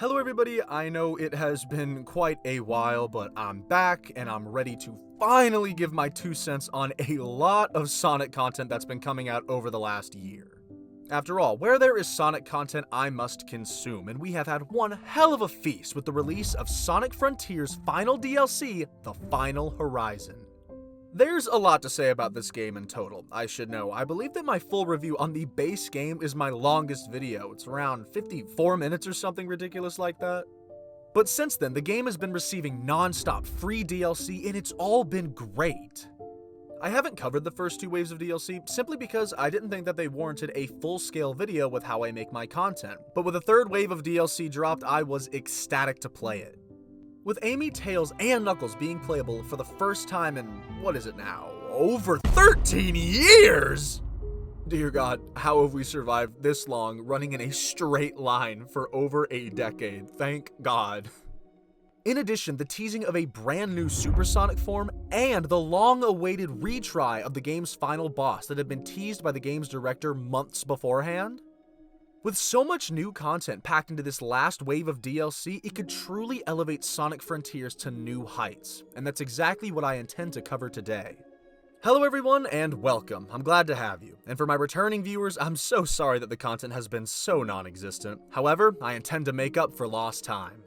Hello everybody, I know it has been quite a while, but I'm back and I'm ready to finally give my 2 cents on a lot of Sonic content that's been coming out over the last year. After all, where there is Sonic content, I must consume, and we have had one hell of a feast with the release of Sonic Frontier's final DLC, The Final Horizon. There's a lot to say about this game in total, I should know. I believe that my full review on the base game is my longest video. It's around 54 minutes or something ridiculous like that. But since then, the game has been receiving non-stop free DLC and it's all been great. I haven't covered the first 2 waves of DLC simply because I didn't think that they warranted a full-scale video with how I make my content. But with the 3rd wave of DLC dropped, I was ecstatic to play it. With Amy, Tails, and Knuckles being playable for the first time in, what is it now, over 13 years? Dear God, how have we survived this long running in a straight line for over a decade? Thank God. In addition, the teasing of a brand new supersonic form and the long-awaited retry of the game's final boss that had been teased by the game's director months beforehand. With so much new content packed into this last wave of DLC, it could truly elevate Sonic Frontiers to new heights, and that's exactly what I intend to cover today. Hello everyone, and welcome. I'm glad to have you. And for my returning viewers, I'm so sorry that the content has been so non-existent. However, I intend to make up for lost time.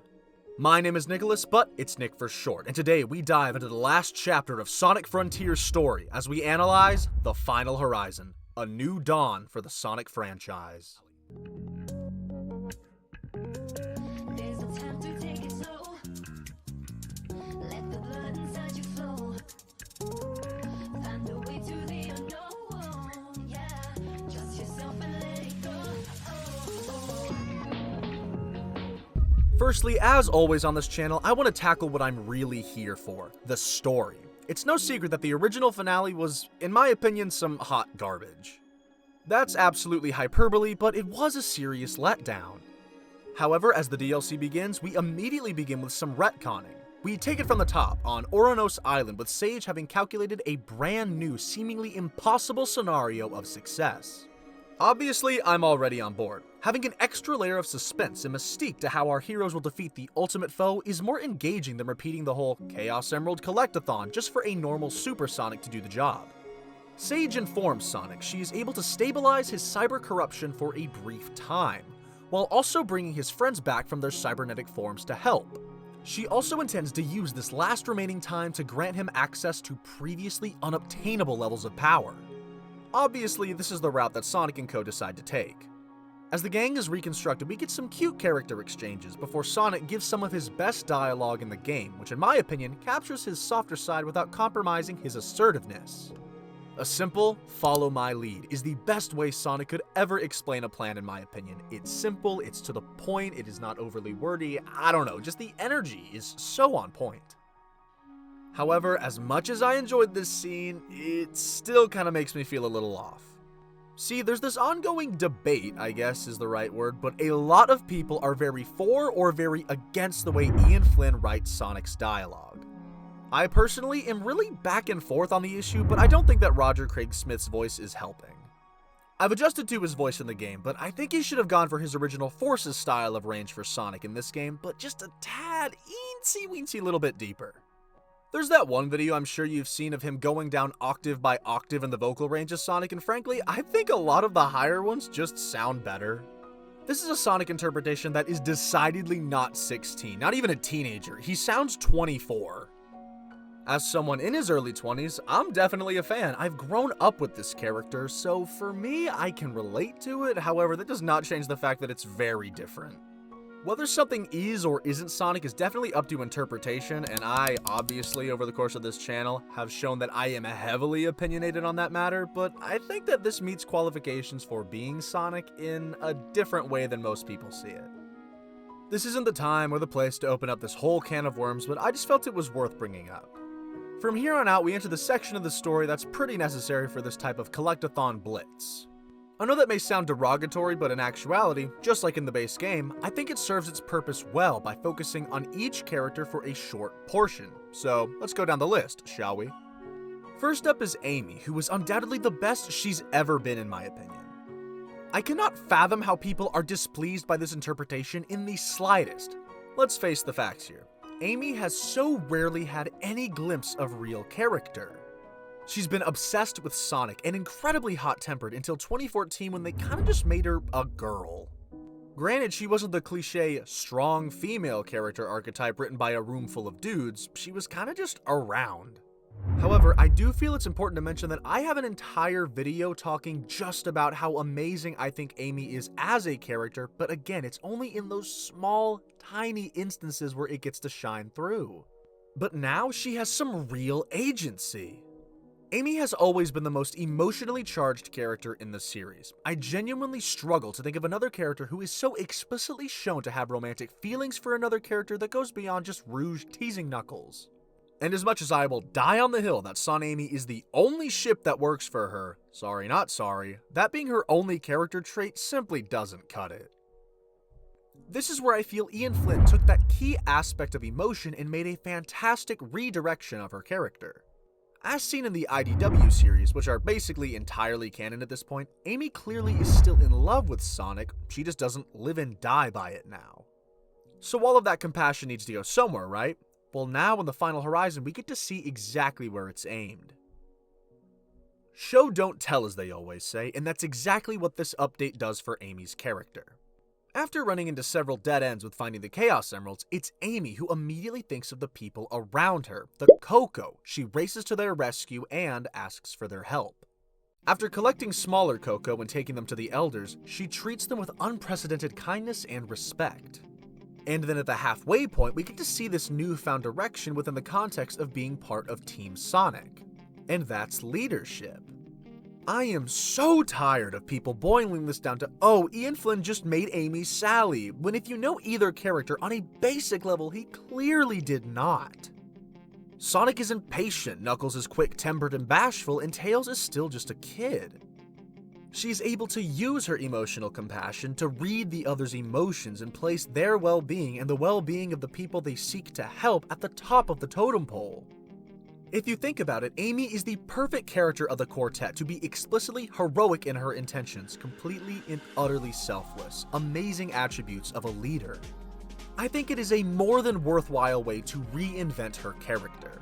My name is Nicholas, but it's Nick for short, and today we dive into the last chapter of Sonic Frontier's story as we analyze The Final Horizon, a new dawn for the Sonic franchise. There's no time to take it slow. Let the blood inside you flow. Find a way to the unknown. Yeah, trust yourself and let it go. Firstly, as always on this channel, I want to tackle what I'm really here for, the story. It's no secret that the original finale was, in my opinion, some hot garbage. That's absolutely hyperbole, but it was a serious letdown. However, as the DLC begins, we immediately begin with some retconning. We take it from the top, on Oronos Island, with Sage having calculated a brand new, seemingly impossible scenario of success. Obviously, I'm already on board. Having an extra layer of suspense and mystique to how our heroes will defeat the ultimate foe is more engaging than repeating the whole Chaos Emerald Collectathon just for a normal Super Sonic to do the job. Sage informs Sonic she is able to stabilize his cyber corruption for a brief time, while also bringing his friends back from their cybernetic forms to help. She also intends to use this last remaining time to grant him access to previously unobtainable levels of power. Obviously, this is the route that Sonic and Co. decide to take. As the gang is reconstructed, we get some cute character exchanges before Sonic gives some of his best dialogue in the game, which in my opinion captures his softer side without compromising his assertiveness. A simple, follow my lead is the best way Sonic could ever explain a plan in my opinion. It's simple, it's to the point, it is not overly wordy, I don't know, just the energy is so on point. However, as much as I enjoyed this scene, it still kind of makes me feel a little off. See, there's this ongoing debate, I guess is the right word, but a lot of people are very for or very against the way Ian Flynn writes Sonic's dialogue. I personally am really back and forth on the issue, but I don't think that Roger Craig Smith's voice is helping. I've adjusted to his voice in the game, but I think he should have gone for his original Forces style of range for Sonic in this game, but just a tad eensy-weensy little bit deeper. There's that one video I'm sure you've seen of him going down octave by octave in the vocal range of Sonic, and frankly, I think a lot of the higher ones just sound better. This is a Sonic interpretation that is decidedly not 16, not even a teenager. He sounds 24. As someone in his early 20s, I'm definitely a fan. I've grown up with this character, so for me, I can relate to it. However, that does not change the fact that it's very different. Whether something is or isn't Sonic is definitely up to interpretation, and I, obviously, over the course of this channel, have shown that I am heavily opinionated on that matter, but I think that this meets qualifications for being Sonic in a different way than most people see it. This isn't the time or the place to open up this whole can of worms, but I just felt it was worth bringing up. From here on out, we enter the section of the story that's pretty necessary for this type of collectathon blitz. I know that may sound derogatory, but in actuality, just like in the base game, I think it serves its purpose well by focusing on each character for a short portion. So let's go down the list, shall we? First up is Amy, who was undoubtedly the best she's ever been in my opinion. I cannot fathom how people are displeased by this interpretation in the slightest. Let's face the facts here. Amy has so rarely had any glimpse of real character. She's been obsessed with Sonic and incredibly hot-tempered until 2014 when they kinda just made her a girl. Granted, she wasn't the cliche, strong female character archetype written by a room full of dudes, she was kinda just around. However, I do feel it's important to mention that I have an entire video talking just about how amazing I think Amy is as a character, but again, it's only in those small, tiny instances where it gets to shine through. But now she has some real agency. Amy has always been the most emotionally charged character in the series. I genuinely struggle to think of another character who is so explicitly shown to have romantic feelings for another character that goes beyond just Rouge teasing Knuckles. And as much as I will die on the hill that Son Amy is the only ship that works for her, sorry not sorry, that being her only character trait simply doesn't cut it. This is where I feel Ian Flynn took that key aspect of emotion and made a fantastic redirection of her character. As seen in the IDW series, which are basically entirely canon at this point, Amy clearly is still in love with Sonic, she just doesn't live and die by it now. So all of that compassion needs to go somewhere, right? Well, now in the final horizon, we get to see exactly where it's aimed. Show don't tell, as they always say, and that's exactly what this update does for Amy's character. After running into several dead ends with finding the Chaos Emeralds, it's Amy who immediately thinks of the people around her, the Coco. She races to their rescue and asks for their help. After collecting smaller Coco and taking them to the Elders, she treats them with unprecedented kindness and respect. And then at the halfway point, we get to see this newfound direction within the context of being part of Team Sonic. And that's leadership. I am so tired of people boiling this down to, oh, Ian Flynn just made Amy Sally, when if you know either character on a basic level, he clearly did not. Sonic is impatient, Knuckles is quick-tempered and bashful, and Tails is still just a kid. She's able to use her emotional compassion to read the other's emotions and place their well-being and the well-being of the people they seek to help at the top of the totem pole. If you think about it, Amy is the perfect character of the quartet to be explicitly heroic in her intentions, completely and utterly selfless, amazing attributes of a leader. I think it is a more than worthwhile way to reinvent her character.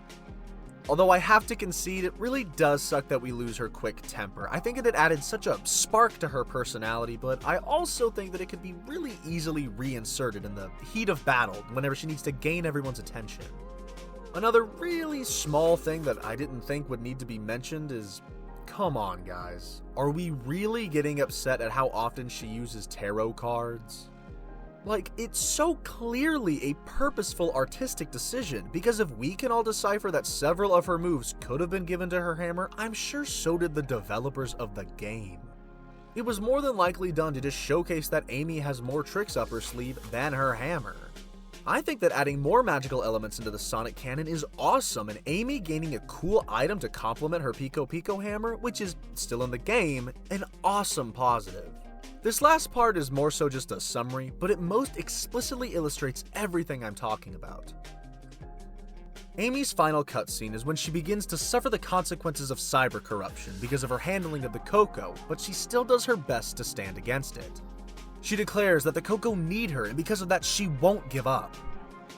Although I have to concede, it really does suck that we lose her quick temper. I think it added such a spark to her personality, but I also think that it could be really easily reinserted in the heat of battle whenever she needs to gain everyone's attention. Another really small thing that I didn't think would need to be mentioned is, come on guys, are we really getting upset at how often she uses tarot cards? Like, it's so clearly a purposeful artistic decision, because if we can all decipher that several of her moves could have been given to her hammer, I'm sure so did the developers of the game. It was more than likely done to just showcase that Amy has more tricks up her sleeve than her hammer. I think that adding more magical elements into the Sonic canon is awesome, and Amy gaining a cool item to complement her Pico Pico hammer, which is still in the game, an awesome positive. This last part is more so just a summary, but it most explicitly illustrates everything I'm talking about. Amy's final cutscene is when she begins to suffer the consequences of cyber corruption because of her handling of the Coco, but she still does her best to stand against it. She declares that the Coco need her, and because of that, she won't give up.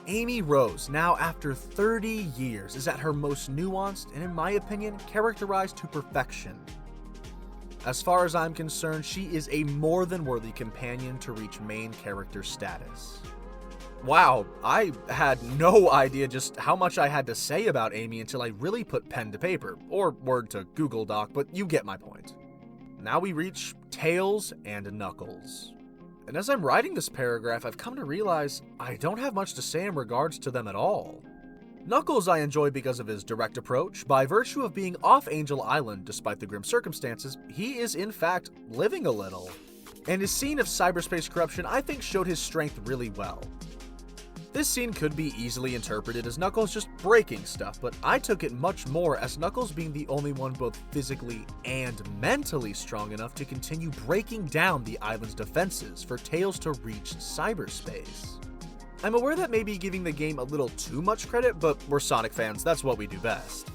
Amy Rose, now after 30 years, is at her most nuanced and, in my opinion, characterized to perfection. As far as I'm concerned, she is a more than worthy companion to reach main character status. Wow, I had no idea just how much I had to say about Amy until I really put pen to paper, or word to Google Doc, but you get my point. Now we reach Tails and Knuckles. And as I'm writing this paragraph, I've come to realize I don't have much to say in regards to them at all. Knuckles I enjoy because of his direct approach. By virtue of being off Angel Island, despite the grim circumstances, he is in fact living a little. And his scene of cyberspace corruption I think showed his strength really well. This scene could be easily interpreted as Knuckles just breaking stuff, but I took it much more as Knuckles being the only one both physically and mentally strong enough to continue breaking down the island's defenses for Tails to reach cyberspace. I'm aware that may be giving the game a little too much credit, but we're Sonic fans, that's what we do best.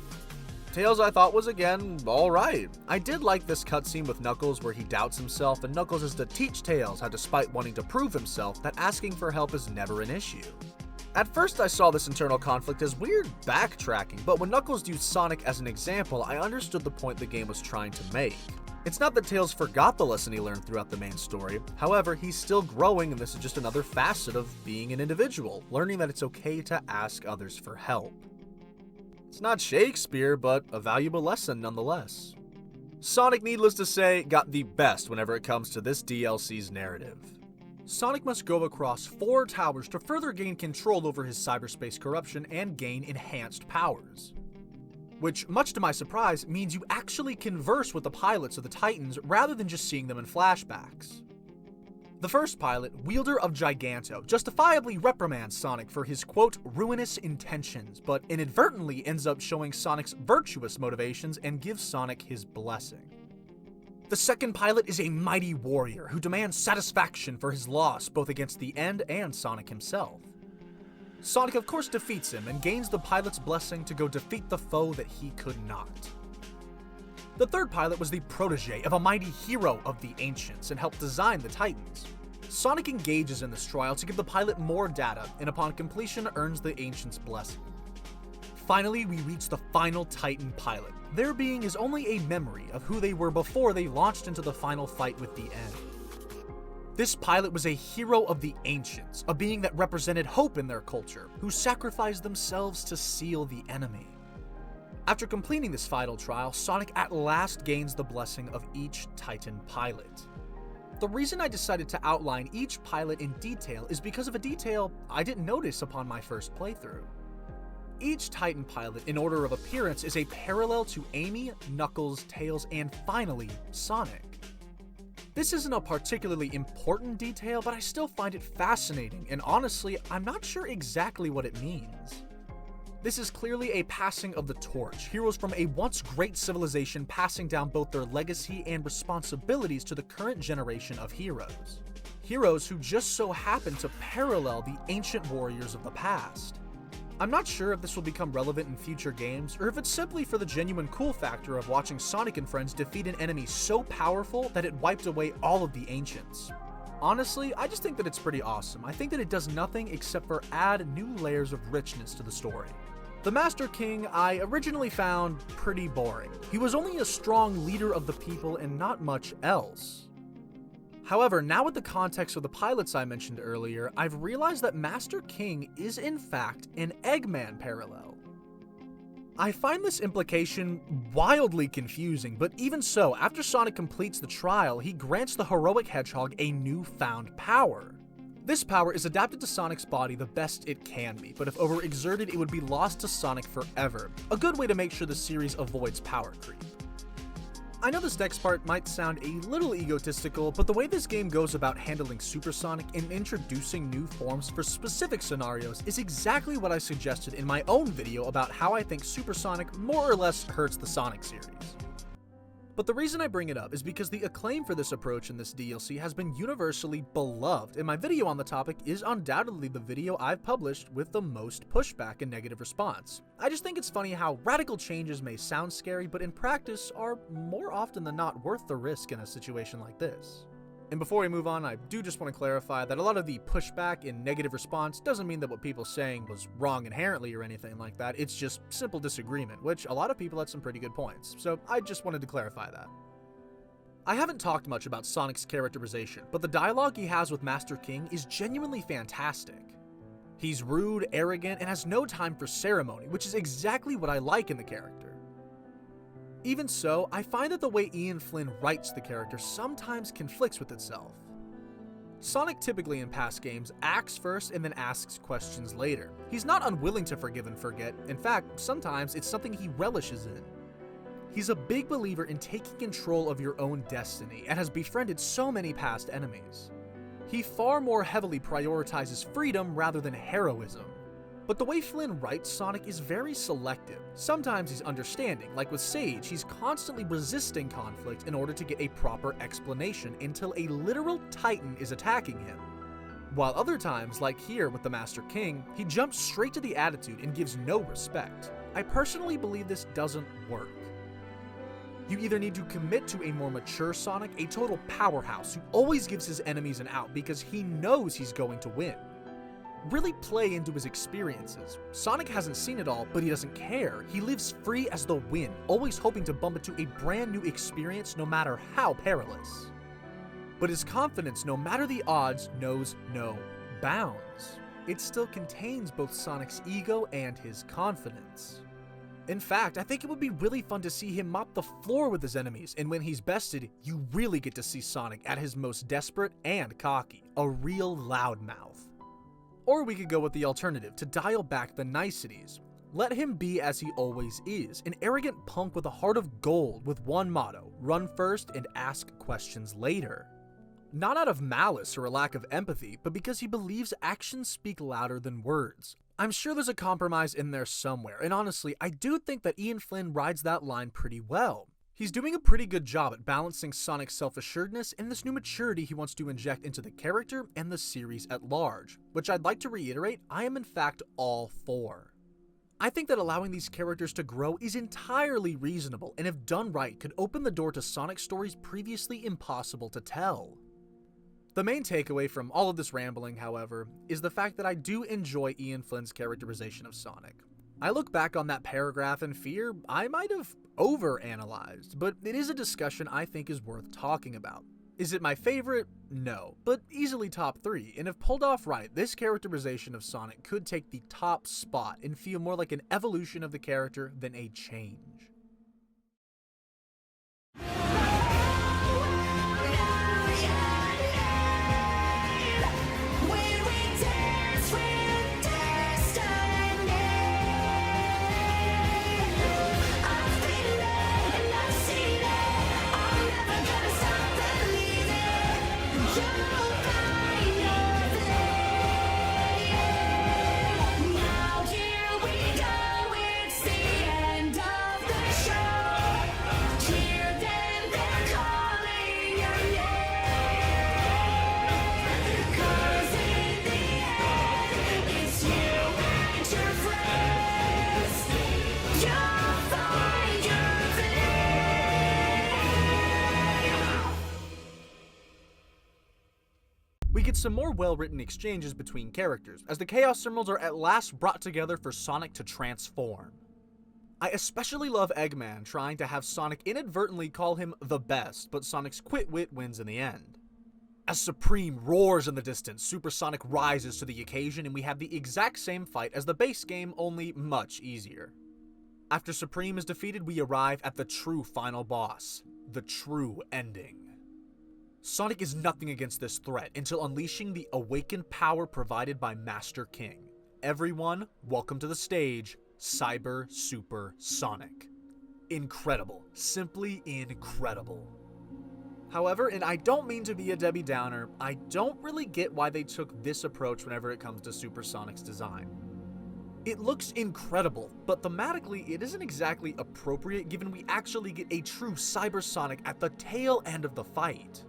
Tails I thought was again alright. I did like this cutscene with Knuckles where he doubts himself and Knuckles has to teach Tails how, despite wanting to prove himself, that asking for help is never an issue. At first I saw this internal conflict as weird backtracking, but when Knuckles used Sonic as an example, I understood the point the game was trying to make. It's not that Tails forgot the lesson he learned throughout the main story, however, he's still growing and this is just another facet of being an individual, learning that it's okay to ask others for help. It's not Shakespeare, but a valuable lesson nonetheless. Sonic, needless to say, got the best whenever it comes to this DLC's narrative. Sonic must go across 4 towers to further gain control over his cyberspace corruption and gain enhanced powers. Which, much to my surprise, means you actually converse with the pilots of the Titans rather than just seeing them in flashbacks. The first pilot, Wielder of Giganto, justifiably reprimands Sonic for his quote, ruinous intentions, but inadvertently ends up showing Sonic's virtuous motivations and gives Sonic his blessing. The second pilot is a mighty warrior who demands satisfaction for his loss both against the End and Sonic himself. Sonic of course defeats him and gains the pilot's blessing to go defeat the foe that he could not. The third pilot was the protege of a mighty hero of the Ancients and helped design the Titans. Sonic engages in this trial to give the pilot more data and upon completion earns the Ancients' blessing. Finally, we reach the final Titan pilot. Their being is only a memory of who they were before they launched into the final fight with the End. This pilot was a hero of the Ancients, a being that represented hope in their culture, who sacrificed themselves to seal the enemy. After completing this final trial, Sonic at last gains the blessing of each Titan pilot. The reason I decided to outline each pilot in detail is because of a detail I didn't notice upon my first playthrough. Each Titan pilot in order of appearance is a parallel to Amy, Knuckles, Tails, and finally, Sonic. This isn't a particularly important detail, but I still find it fascinating, and honestly, I'm not sure exactly what it means. This is clearly a passing of the torch, heroes from a once great civilization passing down both their legacy and responsibilities to the current generation of heroes. Heroes who just so happen to parallel the ancient warriors of the past. I'm not sure if this will become relevant in future games, or if it's simply for the genuine cool factor of watching Sonic and friends defeat an enemy so powerful that it wiped away all of the Ancients. Honestly, I just think that it's pretty awesome. I think that it does nothing except for add new layers of richness to the story. The Master King I originally found pretty boring. He was only a strong leader of the people and not much else. However, now with the context of the pilots I mentioned earlier, I've realized that Master King is in fact an Eggman parallel. I find this implication wildly confusing, but even so, after Sonic completes the trial, he grants the heroic hedgehog a newfound power. This power is adapted to Sonic's body the best it can be, but if overexerted, it would be lost to Sonic forever. A good way to make sure the series avoids power creep. I know this next part might sound a little egotistical, but the way this game goes about handling Super Sonic and introducing new forms for specific scenarios is exactly what I suggested in my own video about how I think Super Sonic more or less hurts the Sonic series. But the reason I bring it up is because the acclaim for this approach in this DLC has been universally beloved, and my video on the topic is undoubtedly the video I've published with the most pushback and negative response. I just think it's funny how radical changes may sound scary, but in practice are more often than not worth the risk in a situation like this. And before we move on, I do just want to clarify that a lot of the pushback and negative response doesn't mean that what people are saying was wrong inherently or anything like that. It's just simple disagreement, which a lot of people had some pretty good points. So I just wanted to clarify that. I haven't talked much about Sonic's characterization, but the dialogue he has with Master King is genuinely fantastic. He's rude, arrogant, and has no time for ceremony, which is exactly what I like in the character. Even so, I find that the way Ian Flynn writes the character sometimes conflicts with itself. Sonic typically in past games acts first and then asks questions later. He's not unwilling to forgive and forget, in fact, sometimes it's something he relishes in. He's a big believer in taking control of your own destiny and has befriended so many past enemies. He far more heavily prioritizes freedom rather than heroism. But the way Flynn writes Sonic is very selective. Sometimes he's understanding, like with Sage, he's constantly resisting conflict in order to get a proper explanation until a literal Titan is attacking him. While other times, like here with the Master King, he jumps straight to the attitude and gives no respect. I personally believe this doesn't work. You either need to commit to a more mature Sonic, a total powerhouse who always gives his enemies an out because he knows he's going to win. Really play into his experiences. Sonic hasn't seen it all, but he doesn't care. He lives free as the wind, always hoping to bump into a brand new experience no matter how perilous. But his confidence, no matter the odds, knows no bounds. It still contains both Sonic's ego and his confidence. In fact, I think it would be really fun to see him mop the floor with his enemies, and when he's bested, you really get to see Sonic at his most desperate and cocky, a real loudmouth. Or we could go with the alternative to dial back the niceties. Let him be as he always is, an arrogant punk with a heart of gold with one motto: run first and ask questions later. Not out of malice or a lack of empathy, but because he believes actions speak louder than words. I'm sure there's a compromise in there somewhere, and honestly, I do think that Ian Flynn rides that line pretty well. He's doing a pretty good job at balancing Sonic's self-assuredness and this new maturity he wants to inject into the character and the series at large, which I'd like to reiterate, I am in fact all for. I think that allowing these characters to grow is entirely reasonable, and if done right, could open the door to Sonic stories previously impossible to tell. The main takeaway from all of this rambling, however, is the fact that I do enjoy Ian Flynn's characterization of Sonic. I look back on that paragraph and fear I might have overanalyzed, but it is a discussion I think is worth talking about. Is it my favorite? No, but easily top 3, and if pulled off right, this characterization of Sonic could take the top spot and feel more like an evolution of the character than a change. We get some more well-written exchanges between characters, as the Chaos Emeralds are at last brought together for Sonic to transform. I especially love Eggman trying to have Sonic inadvertently call him the best, but Sonic's quit-wit wins in the end. As Supreme roars in the distance, Super Sonic rises to the occasion, and we have the exact same fight as the base game, only much easier. After Supreme is defeated, we arrive at the true final boss, the true ending. Sonic is nothing against this threat until unleashing the awakened power provided by Master King. Everyone, welcome to the stage, Cyber Super Sonic. Incredible. Simply incredible. However, and I don't mean to be a Debbie Downer, I don't really get why they took this approach whenever it comes to Super Sonic's design. It looks incredible, but thematically it isn't exactly appropriate given we actually get a true Cyber Sonic at the tail end of the fight.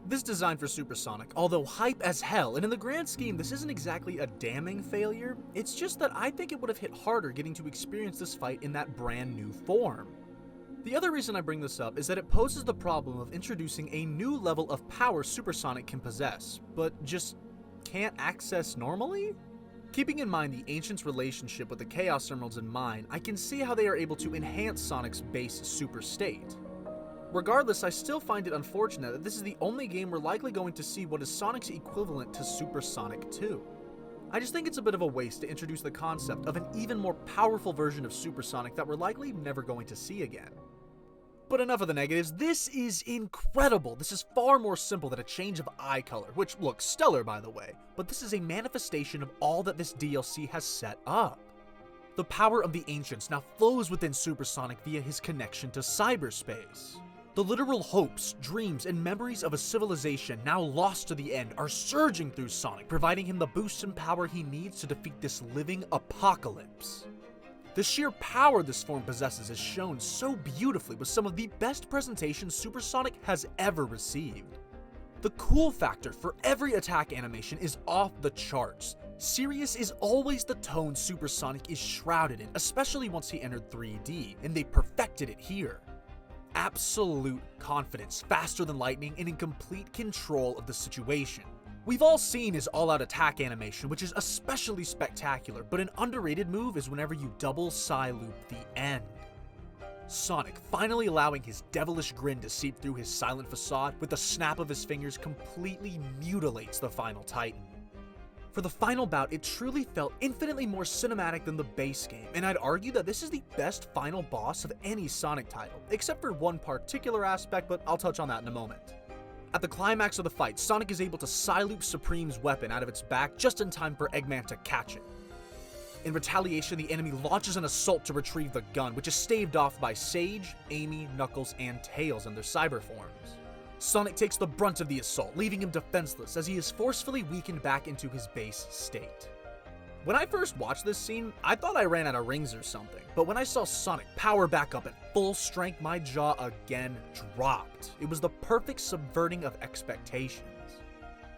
This design for Super Sonic, although hype as hell, and in the grand scheme this isn't exactly a damning failure, it's just that I think it would have hit harder getting to experience this fight in that brand new form. The other reason I bring this up is that it poses the problem of introducing a new level of power Super Sonic can possess, but just can't access normally? Keeping in mind the Ancients' relationship with the Chaos Emeralds in mind, I can see how they are able to enhance Sonic's base super state. Regardless, I still find it unfortunate that this is the only game we're likely going to see what is Sonic's equivalent to Super Sonic 2. I just think it's a bit of a waste to introduce the concept of an even more powerful version of Super Sonic that we're likely never going to see again. But enough of the negatives, this is incredible! This is far more simple than a change of eye color, which looks stellar by the way, but this is a manifestation of all that this DLC has set up. The power of the Ancients now flows within Super Sonic via his connection to cyberspace. The literal hopes, dreams, and memories of a civilization now lost to the end are surging through Sonic, providing him the boost and power he needs to defeat this living apocalypse. The sheer power this form possesses is shown so beautifully with some of the best presentations Super Sonic has ever received. The cool factor for every attack animation is off the charts. Serious is always the tone Supersonic is shrouded in, especially once he entered 3D, and they perfected it here. Absolute confidence, faster than lightning, and in complete control of the situation. We've all seen his all-out attack animation, which is especially spectacular, but an underrated move is whenever you double psi loop the end. Sonic finally allowing his devilish grin to seep through his silent facade with the snap of his fingers completely mutilates the final Titan. For the final bout, it truly felt infinitely more cinematic than the base game, and I'd argue that this is the best final boss of any Sonic title, except for one particular aspect, but I'll touch on that in a moment. At the climax of the fight, Sonic is able to psi-loop Supreme's weapon out of its back just in time for Eggman to catch it. In retaliation, the enemy launches an assault to retrieve the gun, which is staved off by Sage, Amy, Knuckles, and Tails in their cyber forms. Sonic takes the brunt of the assault, leaving him defenseless as he is forcefully weakened back into his base state. When I first watched this scene, I thought I ran out of rings or something, but when I saw Sonic power back up at full strength, my jaw again dropped. It was the perfect subverting of expectations.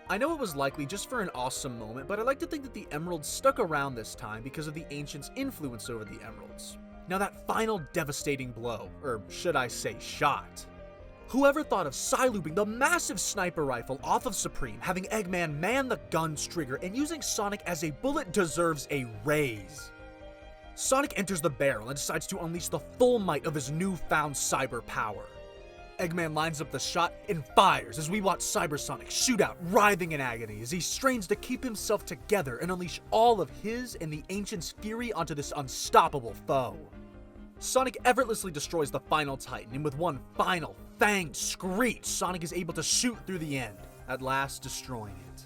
I know it was likely just for an awesome moment, but I like to think that the Emeralds stuck around this time because of the Ancients' influence over the Emeralds. Now that final devastating blow, or should I say shot. Whoever thought of psi-looping the massive sniper rifle off of Supreme, having Eggman man the gun's trigger, and using Sonic as a bullet deserves a raise. Sonic enters the barrel and decides to unleash the full might of his newfound cyber power. Eggman lines up the shot and fires as we watch Cybersonic shoot out, writhing in agony as he strains to keep himself together and unleash all of his and the Ancient's fury onto this unstoppable foe. Sonic effortlessly destroys the final Titan, and with one final fanged screech, Sonic is able to shoot through the end, at last destroying it.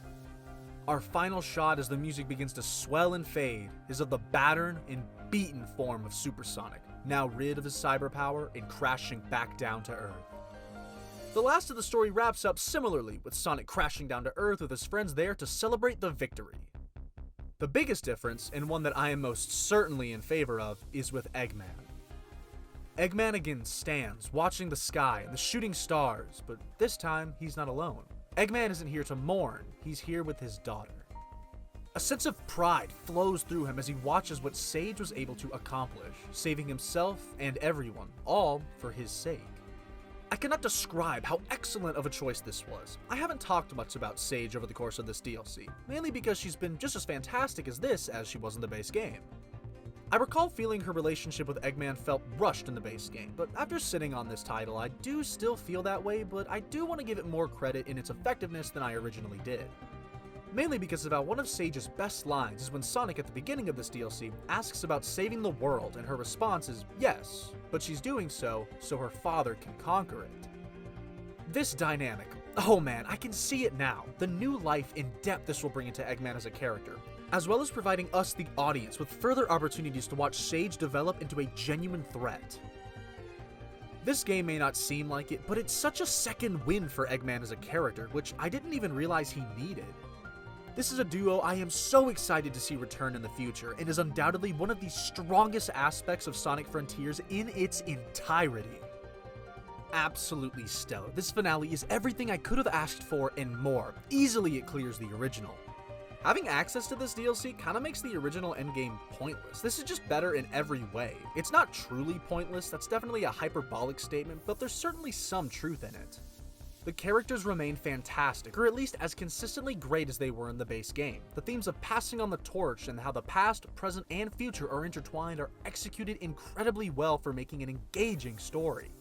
Our final shot as the music begins to swell and fade is of the battered and beaten form of Supersonic, now rid of his cyber power and crashing back down to Earth. The last of the story wraps up similarly, with Sonic crashing down to Earth with his friends there to celebrate the victory. The biggest difference, and one that I am most certainly in favor of, is with Eggman. Eggman again stands, watching the sky and the shooting stars, but this time he's not alone. Eggman isn't here to mourn, he's here with his daughter. A sense of pride flows through him as he watches what Sage was able to accomplish, saving himself and everyone, all for his sake. I cannot describe how excellent of a choice this was. I haven't talked much about Sage over the course of this DLC, mainly because she's been just as fantastic as this as she was in the base game. I recall feeling her relationship with Eggman felt rushed in the base game, but after sitting on this title, I do still feel that way, but I do want to give it more credit in its effectiveness than I originally did. Mainly because about one of Sage's best lines is when Sonic at the beginning of this DLC asks about saving the world, and her response is yes, but she's doing so her father can conquer it. This dynamic, oh man, I can see it now, the new life and depth this will bring into Eggman as a character, as well as providing us, the audience, with further opportunities to watch Sage develop into a genuine threat. This game may not seem like it, but it's such a second win for Eggman as a character, which I didn't even realize he needed. This is a duo I am so excited to see return in the future, and is undoubtedly one of the strongest aspects of Sonic Frontiers in its entirety. Absolutely stellar. This finale is everything I could have asked for and more. Easily it clears the original. Having access to this DLC kinda makes the original endgame pointless. This is just better in every way. It's not truly pointless, that's definitely a hyperbolic statement, but there's certainly some truth in it. The characters remain fantastic, or at least as consistently great as they were in the base game. The themes of passing on the torch and how the past, present, and future are intertwined are executed incredibly well for making an engaging story.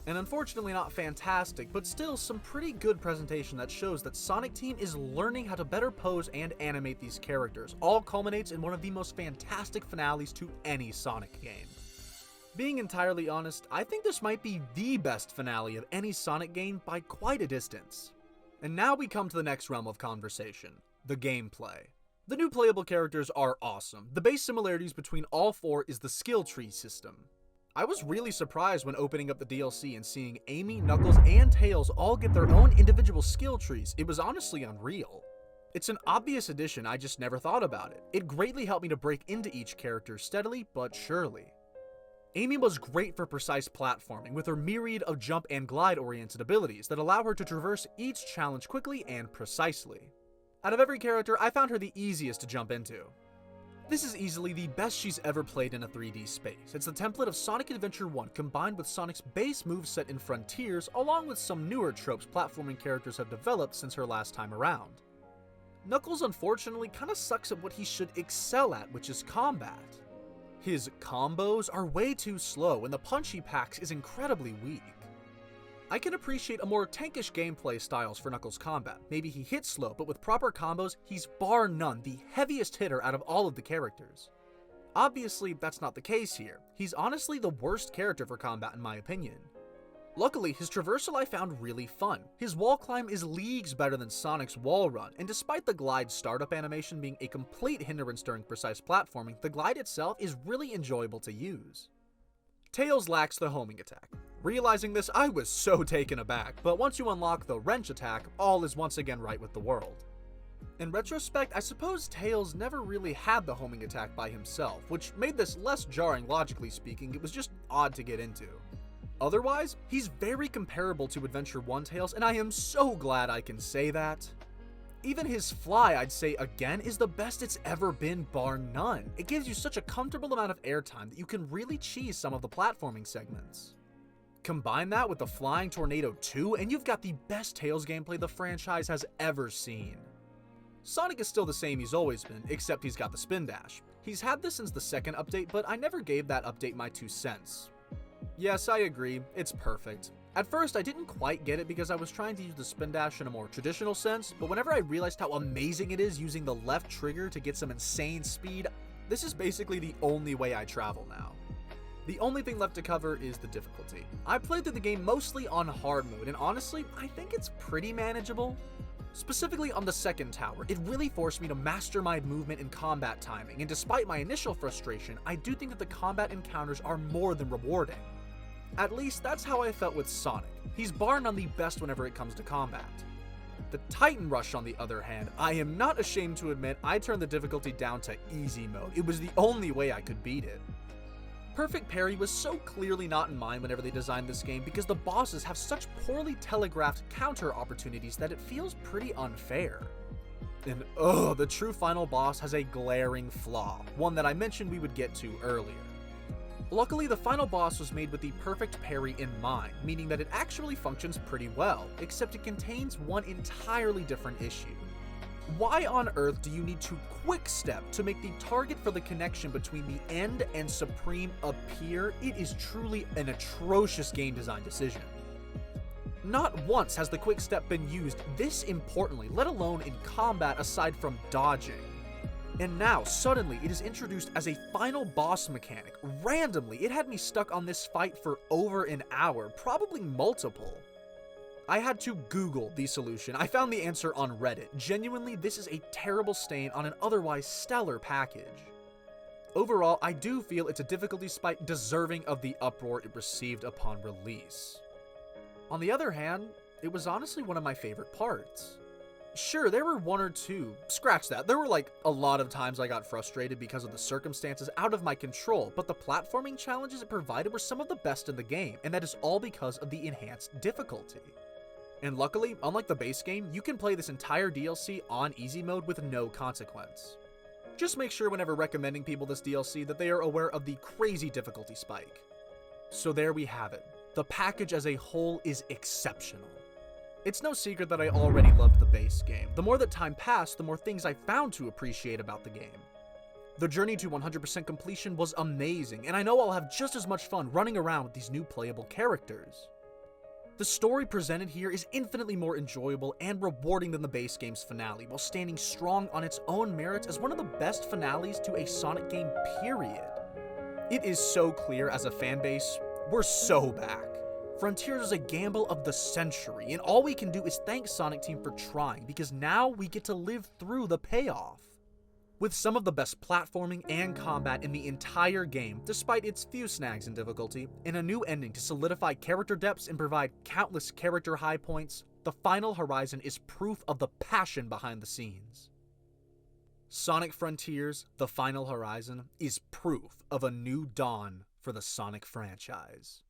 And unfortunately not fantastic, but still some pretty good presentation that shows that Sonic Team is learning how to better pose and animate these characters, all culminates in one of the most fantastic finales to any Sonic game. Being entirely honest, I think this might be the best finale of any Sonic game by quite a distance. And now we come to the next realm of conversation, the gameplay. The new playable characters are awesome. The base similarities between all four is the skill tree system. I was really surprised when opening up the DLC and seeing Amy, Knuckles, and Tails all get their own individual skill trees. It was honestly unreal. It's an obvious addition, I just never thought about it. It greatly helped me to break into each character steadily but surely. Amy was great for precise platforming with her myriad of jump and glide oriented abilities that allow her to traverse each challenge quickly and precisely. Out of every character, I found her the easiest to jump into. This is easily the best she's ever played in a 3D space. It's the template of Sonic Adventure 1 combined with Sonic's base moveset in Frontiers, along with some newer tropes platforming characters have developed since her last time around. Knuckles unfortunately kinda sucks at what he should excel at, which is combat. His combos are way too slow and the punch he packs is incredibly weak. I can appreciate a more tankish gameplay styles for Knuckles' combat. Maybe he hits slow, but with proper combos, he's bar none the heaviest hitter out of all of the characters. Obviously, that's not the case here. He's honestly the worst character for combat in my opinion. Luckily, his traversal I found really fun. His wall climb is leagues better than Sonic's wall run, and despite the glide startup animation being a complete hindrance during precise platforming, the glide itself is really enjoyable to use. Tails lacks the homing attack. Realizing this, I was so taken aback, but once you unlock the wrench attack, all is once again right with the world. In retrospect, I suppose Tails never really had the homing attack by himself, which made this less jarring logically speaking. It was just odd to get into. Otherwise, he's very comparable to Adventure 1 Tails, and I am so glad I can say that. Even his fly, I'd say again, is the best it's ever been bar none. It gives you such a comfortable amount of airtime that you can really cheese some of the platforming segments. Combine that with the Flying Tornado 2 and you've got the best Tails gameplay the franchise has ever seen. Sonic is still the same he's always been, except he's got the spin dash. He's had this since the second update, but I never gave that update my 2 cents. Yes, I agree, it's perfect. At first, I didn't quite get it because I was trying to use the spin dash in a more traditional sense, but whenever I realized how amazing it is using the left trigger to get some insane speed, this is basically the only way I travel now. The only thing left to cover is the difficulty. I played through the game mostly on hard mode, and honestly, I think it's pretty manageable. Specifically on the second tower, it really forced me to master my movement and combat timing, and despite my initial frustration, I do think that the combat encounters are more than rewarding. At least that's how I felt with Sonic. He's bar none the best whenever it comes to combat. The Titan Rush, on the other hand, I am not ashamed to admit I turned the difficulty down to easy mode. It was the only way I could beat it. Perfect parry was so clearly not in mind whenever they designed this game because the bosses have such poorly telegraphed counter opportunities that it feels pretty unfair. And the true final boss has a glaring flaw, one that I mentioned we would get to earlier. Luckily, the final boss was made with the perfect parry in mind, meaning that it actually functions pretty well, except it contains one entirely different issue. Why on earth do you need to quick step to make the target for the connection between the end and Supreme appear? It is truly an atrocious game design decision. Not once has the quick step been used this importantly, let alone in combat aside from dodging. And now, suddenly, it is introduced as a final boss mechanic. Randomly, it had me stuck on this fight for over an hour, probably multiple. I had to Google the solution. I found the answer on Reddit. Genuinely, this is a terrible stain on an otherwise stellar package. Overall, I do feel it's a difficulty spike deserving of the uproar it received upon release. On the other hand, it was honestly one of my favorite parts. Sure, there were one or two, scratch that, there were like a lot of times I got frustrated because of the circumstances out of my control, but the platforming challenges it provided were some of the best in the game, and that is all because of the enhanced difficulty. And luckily, unlike the base game, you can play this entire DLC on easy mode with no consequence. Just make sure whenever recommending people this DLC that they are aware of the crazy difficulty spike. So there we have it. The package as a whole is exceptional. It's no secret that I already loved the base game. The more that time passed, the more things I found to appreciate about the game. The journey to 100% completion was amazing, and I know I'll have just as much fun running around with these new playable characters. The story presented here is infinitely more enjoyable and rewarding than the base game's finale, while standing strong on its own merits as one of the best finales to a Sonic game, period. It is so clear as a fanbase, we're so back. Frontiers is a gamble of the century, and all we can do is thank Sonic Team for trying, because now we get to live through the payoff. With some of the best platforming and combat in the entire game, despite its few snags in difficulty, and a new ending to solidify character depths and provide countless character high points, the final horizon is proof of the passion behind the scenes. Sonic Frontiers, The Final Horizon, is proof of a new dawn for the Sonic franchise.